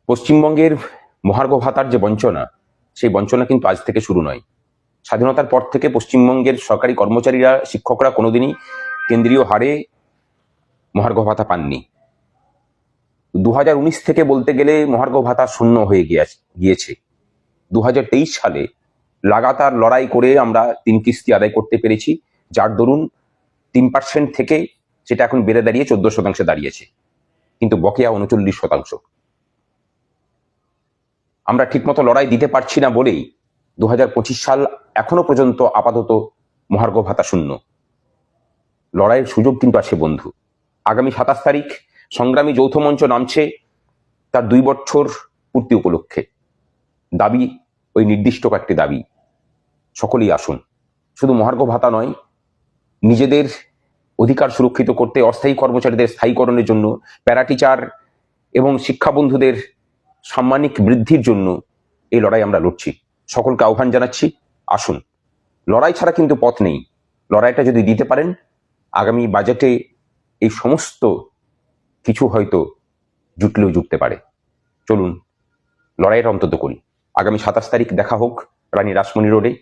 পশ্চিমবঙ্গের মহার্ঘ ভাতার যে বঞ্চনা, সেই বঞ্চনা কিন্তু আজ থেকে শুরু নয়। স্বাধীনতার পর থেকে পশ্চিমবঙ্গের সরকারি কর্মচারীরা, শিক্ষকরা কোনোদিনই কেন্দ্রীয় হারে মহার্ঘ ভাতা পাননি। 2019 থেকে বলতে গেলে মহার্ঘ ভাতা শূন্য হয়ে গিয়েছে। 2023 সালে লাগাতার লড়াই করে আমরা 3 কিস্তি আদায় করতে পেরেছি, যার দরুন 3% থেকে সেটা এখন বেড়ে দাঁড়িয়ে 14% দাঁড়িয়েছে, কিন্তু বকেয়া 39%। আমরা ঠিকমতো লড়াই দিতে পারছি না বলেই 2025 সাল এখনো পর্যন্ত আপাতত মহার্ঘ ভাতা শূন্য। লড়াইয়ের সুযোগ কিন্তু আছে বন্ধু। আগামী 27 তারিখ সংগ্রামী যৌথ মঞ্চ নামছে তার 2 বছর পূর্তি উপলক্ষে। দাবি ওই নির্দিষ্ট কয়েকটি দাবি, সকলেই আসুন। শুধু মহার্ঘ ভাতা নয়, নিজেদের অধিকার সুরক্ষিত করতে অস্থায়ী কর্মচারীদের স্থায়ীকরণের জন্য, প্যারাটিচার এবং শিক্ষা বন্ধুদের সাম্মানিক বৃদ্ধির জন্য এই লড়াই আমরা লড়ছি। সকলকে আহ্বান জানাচ্ছি, আসুন। লড়াই ছাড়া কিন্তু পথ নেই। লড়াইটা যদি দিতে পারেন, আগামী বাজেটে এই সমস্ত কিছু হয়তো জুটলেও জুটতে পারে। চলুন লড়াইটা অন্তত করি। আগামী 27 তারিখ দেখা হোক রানী রাসমণি রোডে।